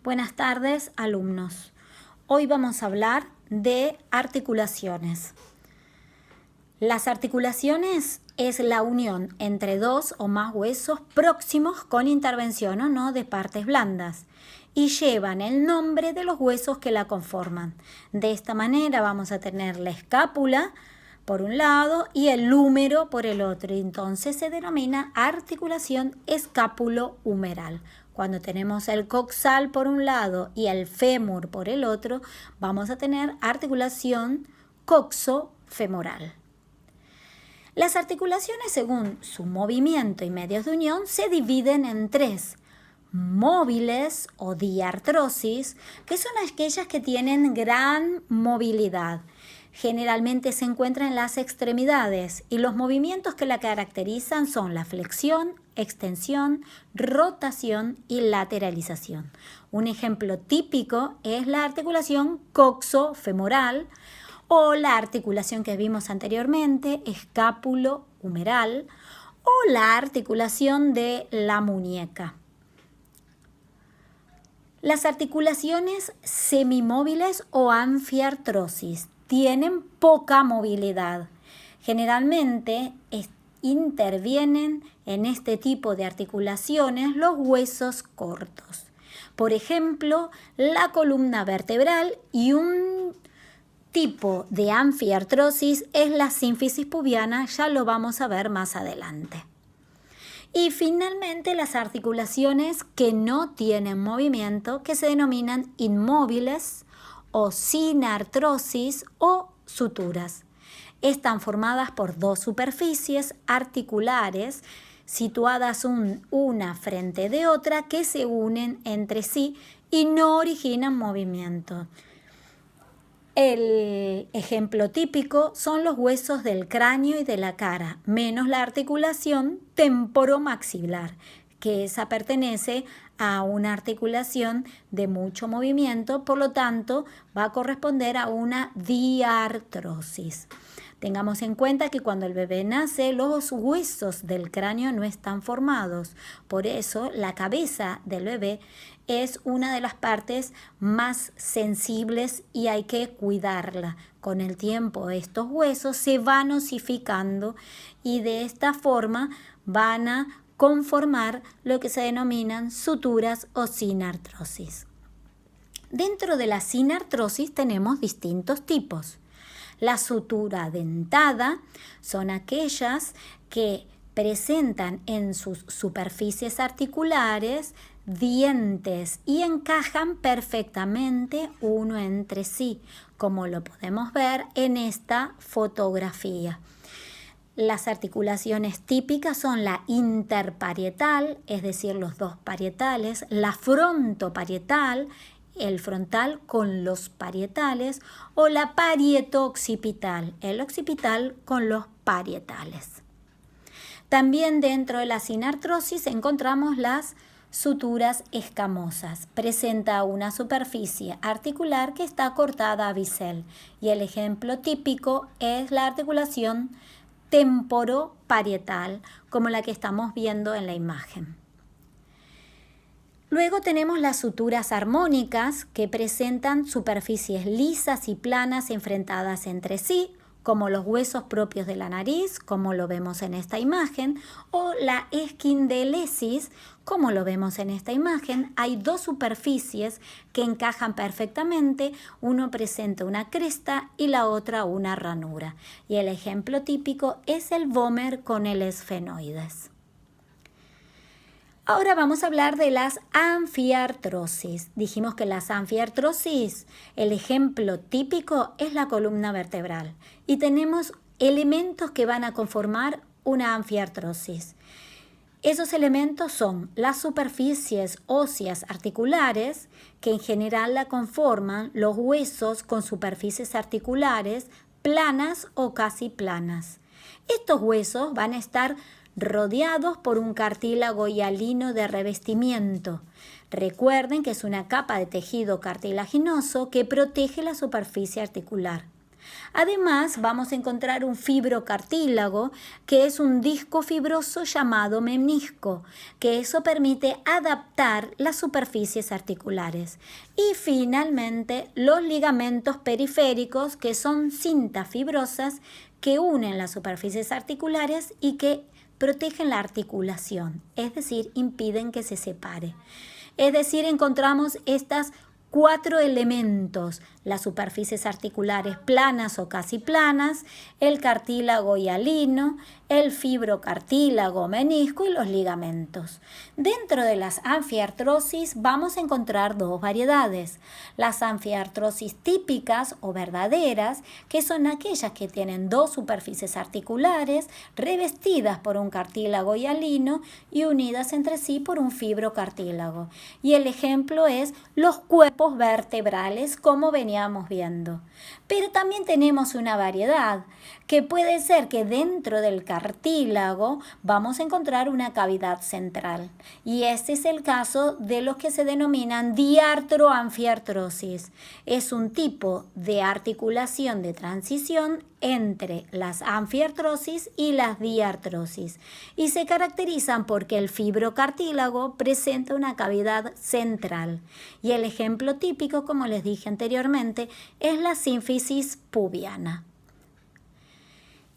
Buenas tardes, alumnos. Hoy vamos a hablar de articulaciones. Las articulaciones es la unión entre dos o más huesos próximos con intervención o no de partes blandas y llevan el nombre de los huesos que la conforman. De esta manera vamos a tener la escápula por un lado y el húmero por el otro. Entonces se denomina articulación escápulo-humeral. Cuando tenemos el coxal por un lado y el fémur por el otro, vamos a tener articulación coxo-femoral. Las articulaciones, según su movimiento y medios de unión, se dividen en tres: móviles o diartrosis, que son aquellas que tienen gran movilidad. Generalmente se encuentran en las extremidades y los movimientos que la caracterizan son la flexión, extensión, rotación y lateralización. Un ejemplo típico es la articulación coxo-femoral o la articulación que vimos anteriormente, escápulo-humeral, o la articulación de la muñeca. Las articulaciones semimóviles o anfiartrosis tienen poca movilidad. Generalmente intervienen en este tipo de articulaciones los huesos cortos. Por ejemplo, la columna vertebral, y un tipo de anfiartrosis es la sínfisis pubiana, ya lo vamos a ver más adelante. Y finalmente las articulaciones que no tienen movimiento, que se denominan inmóviles o sin artrosis o suturas. Están formadas por dos superficies articulares situadas una frente de otra que se unen entre sí y no originan movimiento. El ejemplo típico son los huesos del cráneo y de la cara, menos la articulación temporomaxilar, que esa pertenece a una articulación de mucho movimiento, por lo tanto va a corresponder a una diartrosis. Tengamos en cuenta que cuando el bebé nace, los huesos del cráneo no están formados. Por eso, la cabeza del bebé es una de las partes más sensibles y hay que cuidarla. Con el tiempo, estos huesos se van osificando y de esta forma van a conformar lo que se denominan suturas o sinartrosis. Dentro de la sinartrosis tenemos distintos tipos. La sutura dentada son aquellas que presentan en sus superficies articulares dientes y encajan perfectamente uno entre sí, como lo podemos ver en esta fotografía. Las articulaciones típicas son la interparietal, es decir, los dos parietales, la frontoparietal, el frontal con los parietales, o la parietoccipital, el occipital con los parietales. También dentro de la sinartrosis encontramos las suturas escamosas. Presenta una superficie articular que está cortada a bisel y el ejemplo típico es la articulación temporoparietal, como la que estamos viendo en la imagen. Luego tenemos las suturas armónicas, que presentan superficies lisas y planas enfrentadas entre sí, como los huesos propios de la nariz, como lo vemos en esta imagen, o la esquindelesis, como lo vemos en esta imagen. Hay dos superficies que encajan perfectamente, uno presenta una cresta y la otra una ranura. Y el ejemplo típico es el vómer con el esfenoides. Ahora vamos a hablar de las anfiartrosis. Dijimos que las anfiartrosis, el ejemplo típico es la columna vertebral y tenemos elementos que van a conformar una anfiartrosis. Esos elementos son las superficies óseas articulares, que en general la conforman los huesos con superficies articulares planas o casi planas. Estos huesos van a estar rodeados por un cartílago hialino de revestimiento. Recuerden que es una capa de tejido cartilaginoso que protege la superficie articular. Además, vamos a encontrar un fibrocartílago, que es un disco fibroso llamado menisco, que eso permite adaptar las superficies articulares. Y finalmente, los ligamentos periféricos, que son cintas fibrosas que unen las superficies articulares y que protegen la articulación, es decir, impiden que se separe. Es decir, encontramos estas 4 elementos: las superficies articulares planas o casi planas, el cartílago hialino, el fibrocartílago menisco y los ligamentos. Dentro de las anfiartrosis vamos a encontrar 2 variedades: las anfiartrosis típicas o verdaderas, que son aquellas que tienen 2 superficies articulares revestidas por un cartílago hialino y unidas entre sí por un fibrocartílago. Y el ejemplo es los cuerpos vertebrales, como veníamos viendo. Pero también tenemos una variedad, que puede ser que dentro del cartílago vamos a encontrar una cavidad central. Y este es el caso de los que se denominan diartroanfiartrosis. Es un tipo de articulación de transición entre las anfiartrosis y las diartrosis, y se caracterizan porque el fibrocartílago presenta una cavidad central. Y el ejemplo típico, como les dije anteriormente, es la sínfisis pubiana.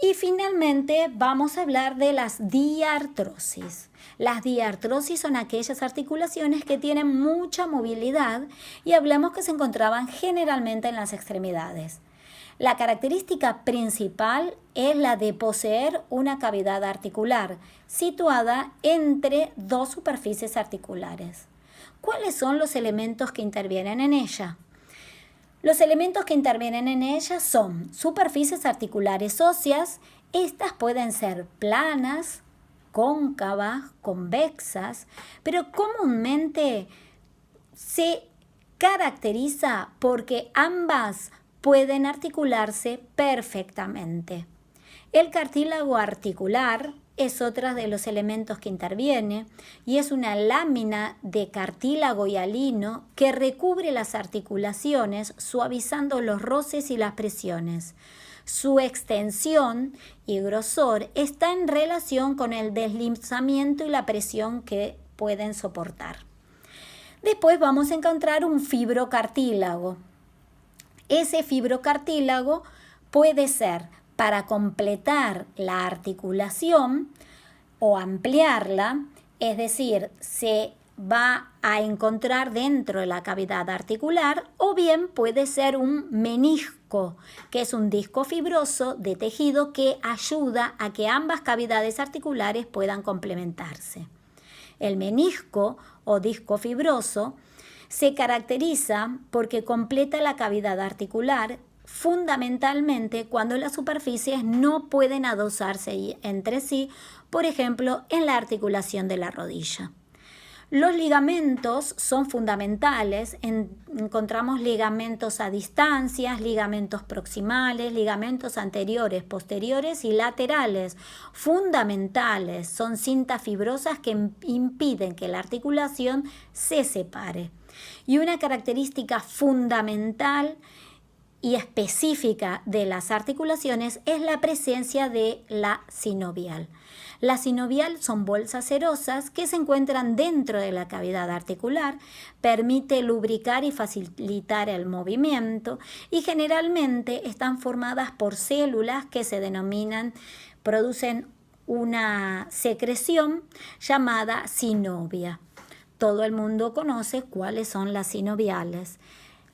Y finalmente vamos a hablar de las diartrosis. Las diartrosis son aquellas articulaciones que tienen mucha movilidad y hablamos que se encontraban generalmente en las extremidades. La característica principal es la de poseer una cavidad articular situada entre 2 superficies articulares. ¿Cuáles son los elementos que intervienen en ella? Los elementos que intervienen en ella son superficies articulares óseas. Estas pueden ser planas, cóncavas, convexas, pero comúnmente se caracteriza porque ambas pueden articularse perfectamente. El cartílago articular es otro de los elementos que interviene y es una lámina de cartílago hialino que recubre las articulaciones, suavizando los roces y las presiones. Su extensión y grosor está en relación con el deslizamiento y la presión que pueden soportar. Después vamos a encontrar un fibrocartílago. Ese fibrocartílago puede ser para completar la articulación o ampliarla, es decir, se va a encontrar dentro de la cavidad articular, o bien puede ser un menisco, que es un disco fibroso de tejido que ayuda a que ambas cavidades articulares puedan complementarse. El menisco o disco fibroso se caracteriza porque completa la cavidad articular fundamentalmente cuando las superficies no pueden adosarse entre sí, por ejemplo, en la articulación de la rodilla. Los ligamentos son fundamentales. Encontramos ligamentos a distancias, ligamentos proximales, ligamentos anteriores, posteriores y laterales. Fundamentales, son cintas fibrosas que impiden que la articulación se separe. Y una característica fundamental y específica de las articulaciones es la presencia de la sinovial. La sinovial son bolsas serosas que se encuentran dentro de la cavidad articular, permite lubricar y facilitar el movimiento y generalmente están formadas por células que producen una secreción llamada sinovia. Todo el mundo conoce cuáles son las sinoviales.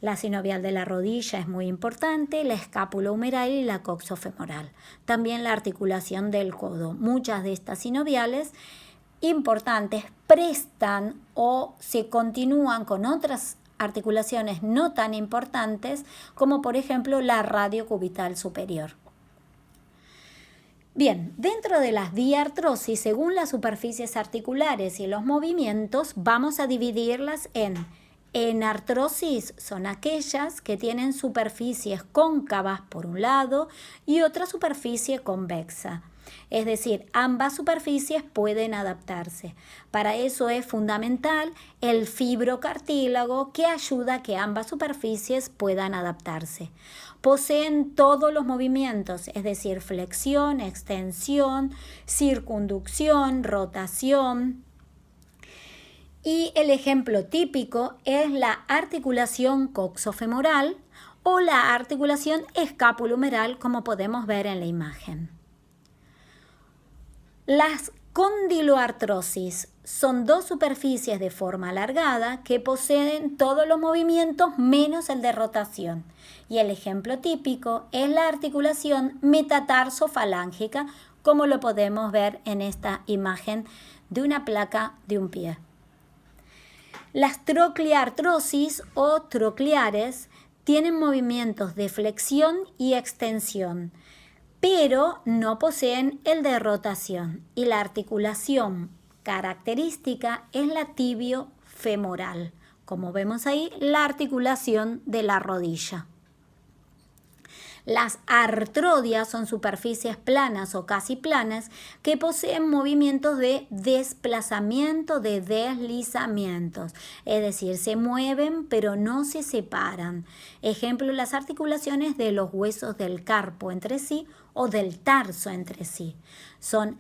La sinovial de la rodilla es muy importante, la escápula humeral y la coxofemoral. También la articulación del codo. Muchas de estas sinoviales importantes prestan o se continúan con otras articulaciones no tan importantes, como por ejemplo la radiocubital superior. Bien, dentro de las diartrosis, según las superficies articulares y los movimientos, vamos a dividirlas en enartrosis, son aquellas que tienen superficies cóncavas por un lado y otra superficie convexa. Es decir, ambas superficies pueden adaptarse. Para eso es fundamental el fibrocartílago que ayuda a que ambas superficies puedan adaptarse. Poseen todos los movimientos, es decir, flexión, extensión, circunducción, rotación. Y el ejemplo típico es la articulación coxofemoral o la articulación escapulohumeral, como podemos ver en la imagen. Las condiloartrosis son dos superficies de forma alargada que poseen todos los movimientos menos el de rotación. Y el ejemplo típico es la articulación metatarsofalángica, como lo podemos ver en esta imagen de una placa de un pie. Las trocleartrosis o trocleares tienen movimientos de flexión y extensión, pero no poseen el de rotación, y la articulación característica es la tibiofemoral, como vemos ahí, la articulación de la rodilla. Las artrodias son superficies planas o casi planas que poseen movimientos de desplazamiento, de deslizamientos, es decir, se mueven pero no se separan. Ejemplo, las articulaciones de los huesos del carpo entre sí o del tarso entre sí. Son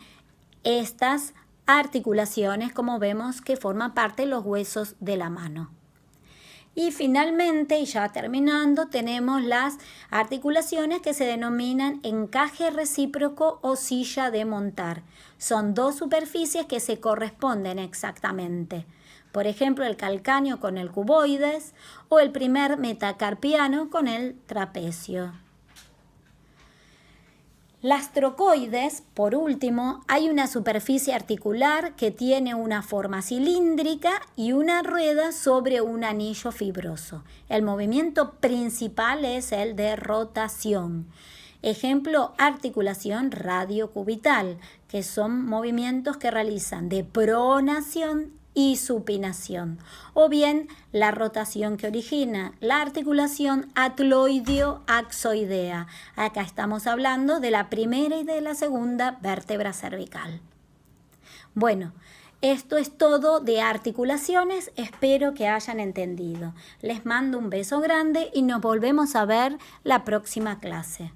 estas articulaciones, como vemos, que forman parte de los huesos de la mano. Y finalmente, y ya terminando, tenemos las articulaciones que se denominan encaje recíproco o silla de montar. Son dos superficies que se corresponden exactamente. Por ejemplo, el calcáneo con el cuboides o el primer metacarpiano con el trapecio. Las trocoides, por último, hay una superficie articular que tiene una forma cilíndrica y una rueda sobre un anillo fibroso. El movimiento principal es el de rotación. Ejemplo, articulación radiocubital, que son movimientos que realizan de pronación y supinación, o bien la rotación que origina la articulación atloideo-axoidea. Acá estamos hablando de la primera y de la segunda vértebra cervical. Bueno, esto es todo de articulaciones, espero que hayan entendido. Les mando un beso grande y nos volvemos a ver la próxima clase.